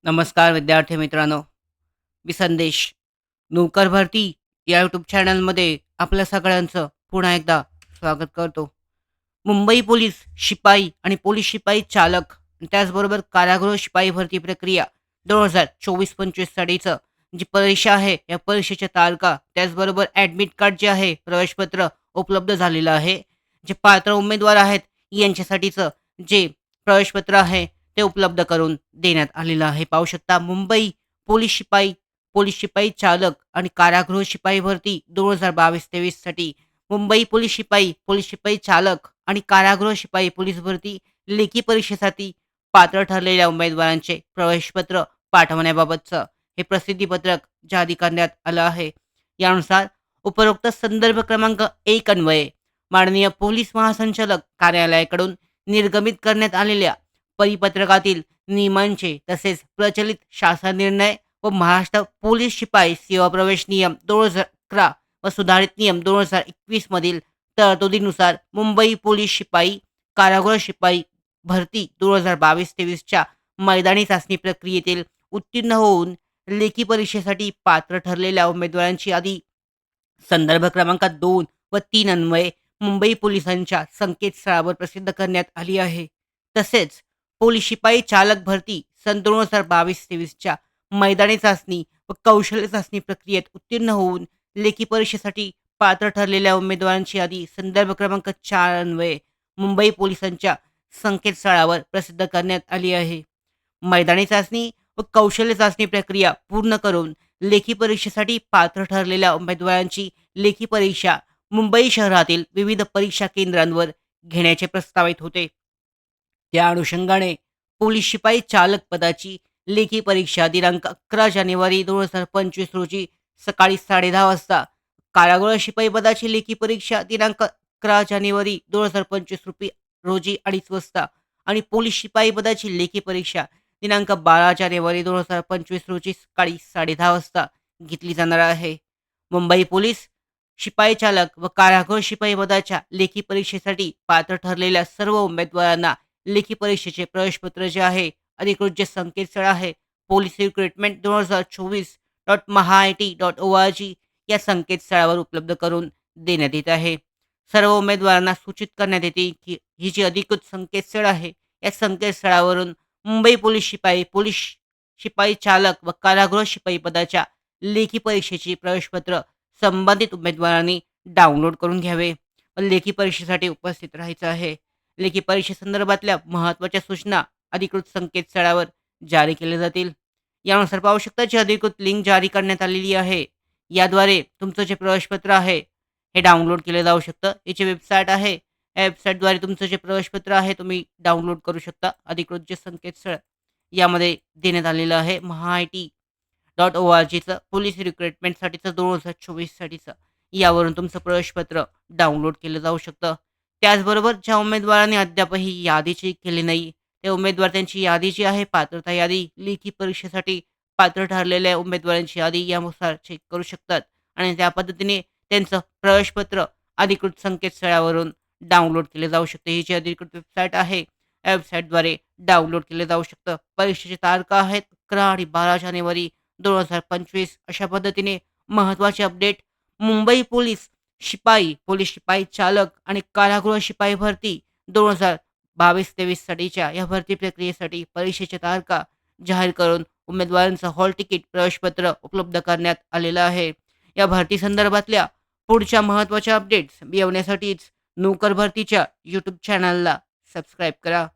नमस्कार विद्यार्थी मित्रांनो. मी संदेश. नोकर भरती या यूट्यूब चॅनलमध्ये आपल्या सगळ्यांचं पुन्हा एकदा स्वागत करतो. मुंबई पोलीस शिपाई आणि पोलीस शिपाई चालक आणि त्याचबरोबर कारागृह शिपाई भरती प्रक्रिया 2024-25 सालीचं जी परीक्षा आहे, या परीक्षेच्या तारखा त्याचबरोबर ॲडमिट कार्ड जे आहे, प्रवेशपत्र उपलब्ध झालेलं आहे. जे पात्र उमेदवार आहेत यांच्यासाठीचं जे प्रवेशपत्र आहे ते उपलब्ध करून देण्यात आलेलं आहे. पाहू शकता मुंबई पोलीस शिपाई, पोलीस शिपाई चालक आणि कारागृह शिपाई भरती 2022-23 साठी मुंबई पोलीस शिपाई, पोलीस शिपाई चालक आणि कारागृह शिपाई पोलीस भरती लेखी परीक्षेसाठी पात्र ठरलेल्या उमेदवारांचे प्रवेशपत्र पाठवण्याबाबतचं हे प्रसिद्धीपत्रक जारी करण्यात आलं आहे. यानुसार उपरोक्त संदर्भ क्रमांक 1 अन्वये माननीय पोलीस महासंचालक कार्यालयाकडून निर्गमित करण्यात आलेल्या परिपत्रकातील नियमांचे तसेच प्रचलित शासन निर्णय व महाराष्ट्र पोलीस शिपाई सेवा प्रवेश नियम 2011 व सुधारित नियम 2021 मधील तरतुदीनुसार मुंबई पोलीस शिपाई, कारागृह शिपाई भरती 2022-23 च्या मैदानी चाचणी प्रक्रियेतील उत्तीर्ण होऊन लेखी परीक्षेसाठी पात्र ठरलेल्या उमेदवारांची यादी संदर्भ क्रमांक 2 व 3 अन्वये मुंबई पोलिसांच्या संकेतस्थळावर प्रसिद्ध करण्यात आली आहे. तसेच पोलीस शिपाई चालक भरती सन 2022-23 च्या मैदानी चाचणी व कौशल्य चाचणी प्रक्रियेत उत्तीर्ण होऊन लेखी परीक्षेसाठी पात्र ठरलेल्या उमेदवारांची यादी संदर्भ क्रमांक 4 अन्वये मुंबई पोलिसांच्या संकेतस्थळावर प्रसिद्ध करण्यात आली आहे. मैदानी चाचणी व कौशल्य चाचणी प्रक्रिया पूर्ण करून लेखी परीक्षेसाठी पात्र ठरलेल्या उमेदवारांची लेखी परीक्षा मुंबई शहरातील विविध परीक्षा केंद्रांवर घेण्याचे प्रस्तावित होते. त्या अनुषंगाने पोलीस शिपाई चालक पदाची लेखी परीक्षा दिनांक 11 जानेवारी 2025 रोजी सकाळी 10:30 वाजता, कारागृह शिपाई पदाची लेखी परीक्षा दिनांक 11 जानेवारी 2025 रोजी 2:30 वाजता आणि पोलीस शिपाई पदाची लेखी परीक्षा दिनांक 12 जानेवारी 2025 रोजी सकाळी 10:30 वाजता घेतली जाणार आहे. मुंबई पोलीस शिपाई चालक व कारागृह शिपाई पदाच्या लेखी परीक्षेसाठी पात्र ठरलेल्या सर्व उमेदवारांना लेखी परीक्षेचे प्रवेशपत्र जे आहे, अधिकृत जे संकेतस्थळ आहे पोलीस रिक्रुटमेंट 2024.mahaiti.org या संकेतस्थळावर उपलब्ध करून देण्यात येत आहे. सर्व उमेदवारांना सूचित करण्यात येते की ही जी अधिकृत संकेतस्थळ आहे, या संकेतस्थळावरून मुंबई पोलीस शिपाई, पोलीस शिपाई चालक व कारागृह शिपाई पदाच्या लेखी परीक्षेची प्रवेशपत्र संबंधित उमेदवारांनी डाउनलोड करून घ्यावे व लेखी परीक्षेसाठी उपस्थित राहायचं आहे. लेखी परीक्षेसंदर्भातल्या महत्त्वाच्या सूचना अधिकृत संकेतस्थळावर जारी केल्या जातील. यानुसार पाहू शकता जी अधिकृत लिंक जारी करण्यात आलेली आहे, याद्वारे तुमचं जे प्रवेशपत्र आहे हे डाउनलोड केलं जाऊ शकतं. याची वेबसाईट आहे, या वेबसाईटद्वारे तुमचं जे प्रवेशपत्र आहे तुम्ही डाउनलोड करू शकता. अधिकृत जे संकेतस्थळ यामध्ये देण्यात आलेलं आहे mahaiti.orgचं पोलीस रिक्रुटमेंटसाठीचं 2024 साठीचं. यावरून तुमचं प्रवेशपत्र डाउनलोड केलं जाऊ शकतं. त्याचबरोबर ज्या उमेदवारांनी अद्यापही यादीची केली नाही, ते उमेदवार त्यांची यादी जी आहे, पात्रता यादी, लेखी परीक्षेसाठी पात्र ठरलेल्या उमेदवारांची यादी यानुसार चेक करू शकतात आणि त्या पद्धतीने त्यांचं प्रवेशपत्र अधिकृत संकेतस्थळावरून डाउनलोड केले जाऊ शकते. ही जी अधिकृत वेबसाईट आहे, या वेबसाईटद्वारे डाउनलोड केलं जाऊ शकतं. परीक्षेची तारखा आहेत 11 आणि 12 जानेवारी 2025. अशा पद्धतीने महत्त्वाचे अपडेट मुंबई पोलीस शिपाई, पोलीस शिपाई चालक आणि कारागृह शिपाई भरती 2022-23 साठीच्या या भरती प्रक्रियेसाठी परीक्षेच्या तारखा जाहीर करून उमेदवारांचं हॉल तिकीट, प्रवेशपत्र उपलब्ध करण्यात आलेलं आहे. या भरती संदर्भातल्या पुढच्या महत्त्वाच्या अपडेट्स मिळवण्यासाठीच नोकर भरतीच्या यूट्यूब चॅनलला सबस्क्राईब करा.